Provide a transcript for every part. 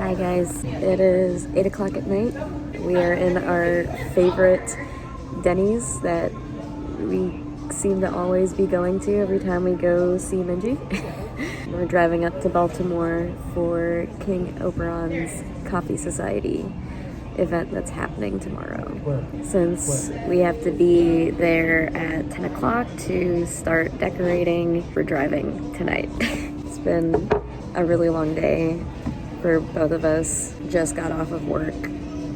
Hi guys, it is 8 o'clock at night. We are in our favorite Denny's that we seem to always be going to every time we go see Minji. We're driving up to Baltimore for King Oberon's Coffee Society event that's happening tomorrow. Since we have to be there at 10 o'clock to start decorating, we're driving tonight. It's been a really long day for both of us. Just got off of work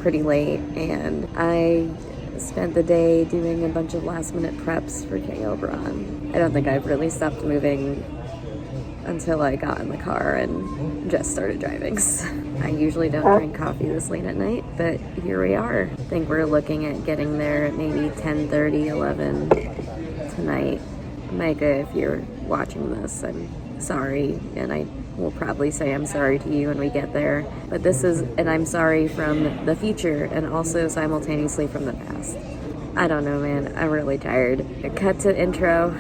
pretty late and I spent the day doing a bunch of last minute preps for King Oberon. I don't think I've really stopped moving until I got in the car and just started driving. I usually don't drink coffee this late at night, but here we are. I think we're looking at getting there at maybe 10:30, 11 tonight. Micah, if you're watching this, I'm sorry, and I will probably say I'm sorry to you when we get there. But this is an I'm sorry from the future and also simultaneously from the past. I don't know, man. I'm really tired. Cut to intro.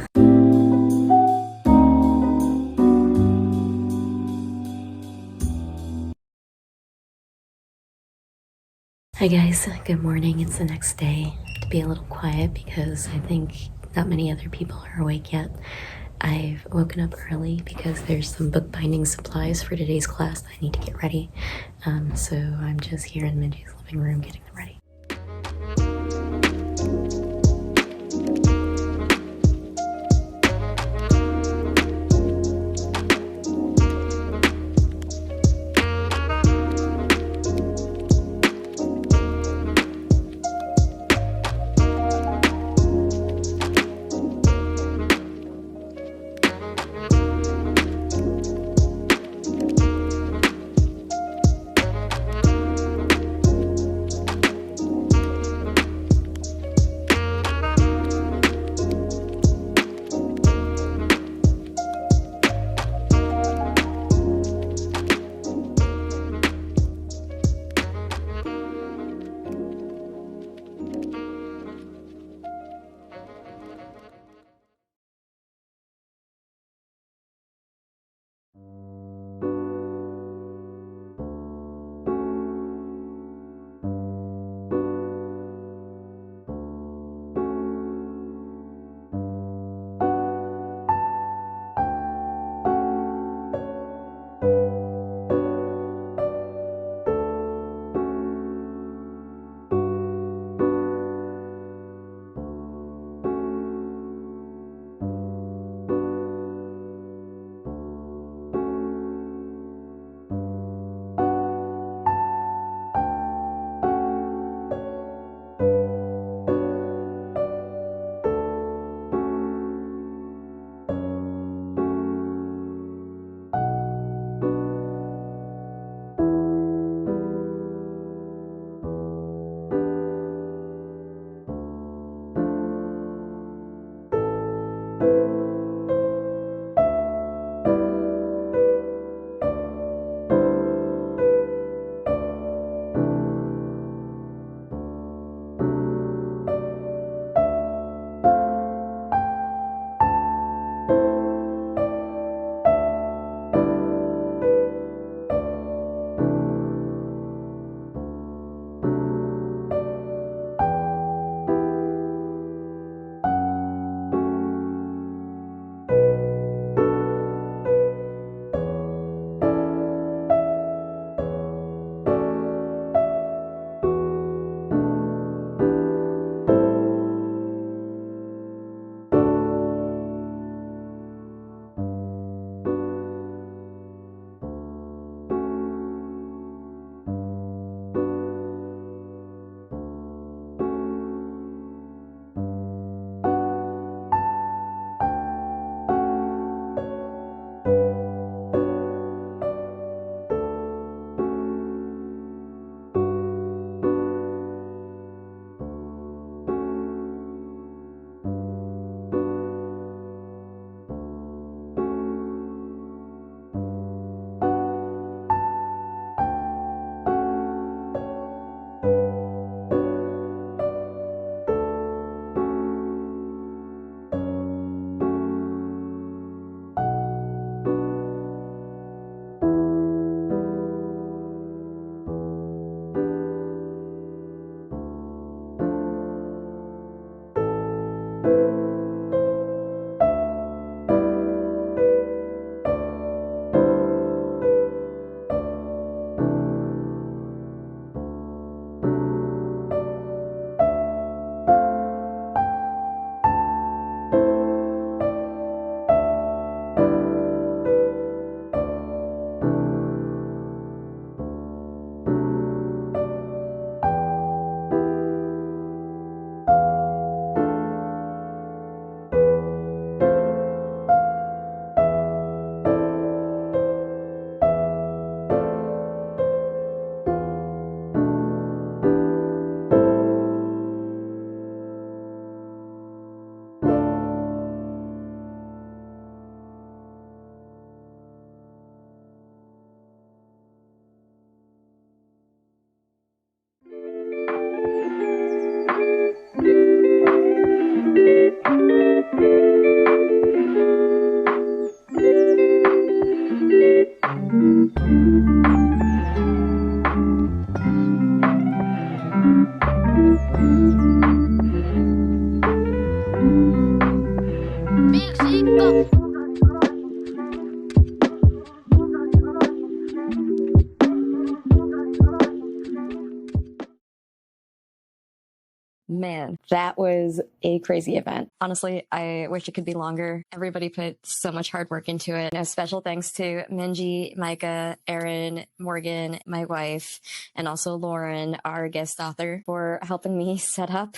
Hi guys, good morning. It's the next day. To be a little quiet because I think not many other people are awake yet. I've woken up early because there's some bookbinding supplies for today's class that I need to get ready. So I'm just here in Minji's living room getting them ready. man, that was a crazy event. Honestly, I wish it could be longer. Everybody put so much hard work into it. A special thanks to Minji, Micah, Erin, Morgan, my wife, and also Lauren, our guest author, for helping me set up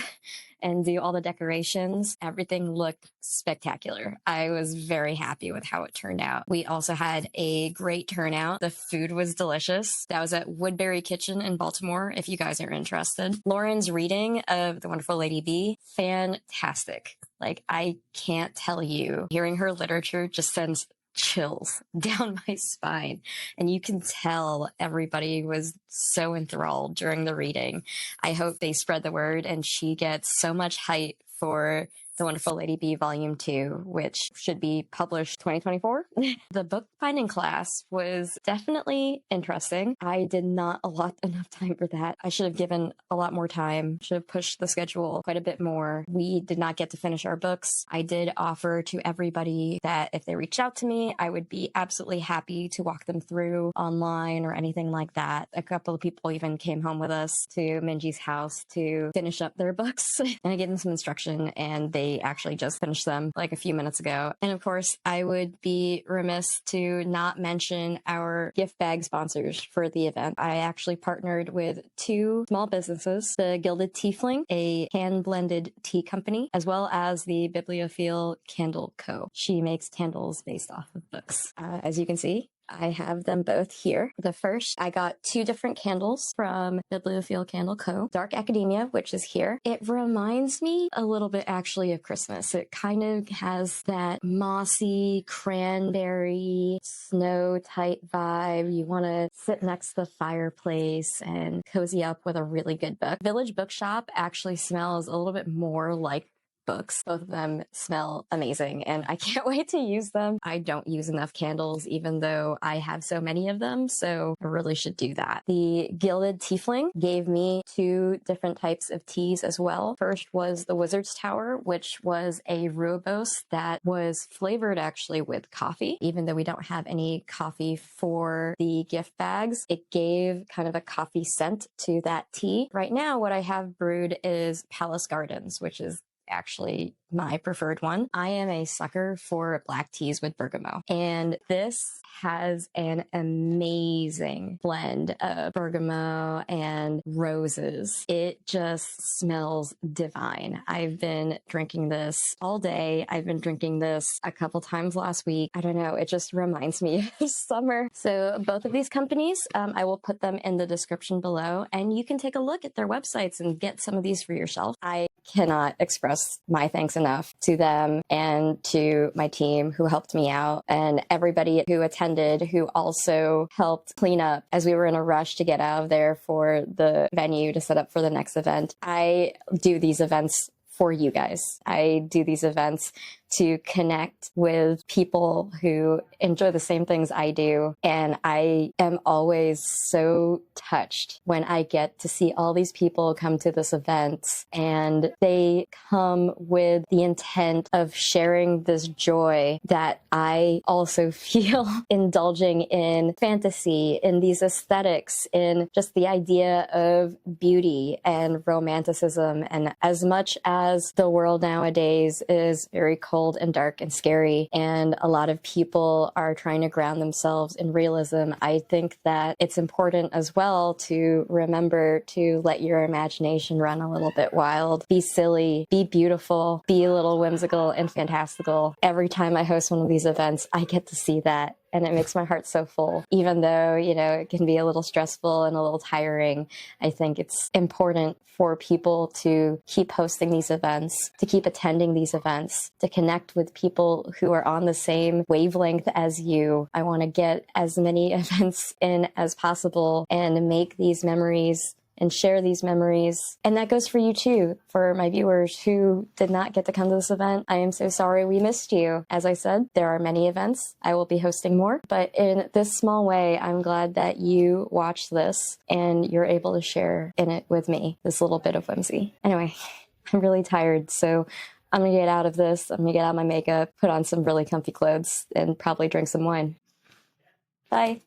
and do all the decorations. Everything looked spectacular. I was very happy with how it turned out. We also had a great turnout. The food was delicious. That was at Woodbury Kitchen in Baltimore, if you guys are interested. Lauren's reading of The Wonderful Lady B, fantastic. Like, I can't tell you, hearing her literature just sends chills down my spine. And you can tell everybody was so enthralled during the reading. I hope they spread the word and she gets so much hype for The Wonderful Lady B Volume 2, which should be published 2024. The bookbinding class was definitely interesting. I did not allot enough time for that. I should have given a lot more time, should have pushed the schedule quite a bit more. We did not get to finish our books. I did offer to everybody that if they reached out to me, I would be absolutely happy to walk them through online or anything like that. A couple of people even came home with us to Minji's house to finish up their books. And I gave them some instruction, and they actually just finished them like a few minutes ago. And of course, I would be remiss to not mention our gift bag sponsors for the event. I actually partnered with 2 small businesses, the Gilded Tiefling, a hand-blended tea company, as well as the Bibliophile Candle Co. She makes candles based off of books. As you can see, I have them both here. The first, I got 2 different candles from Bibliophile Candle Co. Dark Academia, which is here. It reminds me a little bit actually of Christmas. It kind of has that mossy, cranberry, snow type vibe. You want to sit next to the fireplace and cozy up with a really good book. Village Bookshop actually smells a little bit more like books. Both of them smell amazing and I can't wait to use them. I don't use enough candles even though I have so many of them, so I really should do that. The Gilded Tiefling gave me 2 different types of teas as well. First was the Wizard's Tower, which was a rooibos that was flavored actually with coffee. Even though we don't have any coffee for the gift bags, it gave kind of a coffee scent to that tea. Right now, what I have brewed is Palace Gardens, which is actually my preferred one. I am a sucker for black teas with bergamot, and this has an amazing blend of bergamot and roses. It just smells divine. I've been drinking this all day. I've been drinking this a couple times last week. I don't know, it just reminds me of summer. So both of these companies, I will put them in the description below, and you can take a look at their websites and get some of these for yourself. I cannot express my thanks enough to them and to my team who helped me out, and everybody who attended who also helped clean up as we were in a rush to get out of there for the venue to set up for the next event. I do these events for you guys. I do these events to connect with people who enjoy the same things I do. And I am always so touched when I get to see all these people come to this event and they come with the intent of sharing this joy that I also feel, indulging in fantasy, in these aesthetics, in just the idea of beauty and romanticism. And as much as the world nowadays is very cold and dark and scary, and a lot of people are trying to ground themselves in realism, I think that it's important as well to remember to let your imagination run a little bit wild. Be silly, be beautiful, be a little whimsical and fantastical. Every time I host one of these events, I get to see that. And it makes my heart so full. Even though, you know, it can be a little stressful and a little tiring, I think it's important for people to keep hosting these events, to keep attending these events, to connect with people who are on the same wavelength as you. I want to get as many events in as possible and make these memories and share these memories. And that goes for you too, for my viewers who did not get to come to this event. I am so sorry we missed you. As I said, there are many events. I will be hosting more, but in this small way, I'm glad that you watched this and you're able to share in it with me, this little bit of whimsy. Anyway, I'm really tired, so I'm gonna get out of this. I'm gonna get out of my makeup, put on some really comfy clothes, and probably drink some wine. Bye.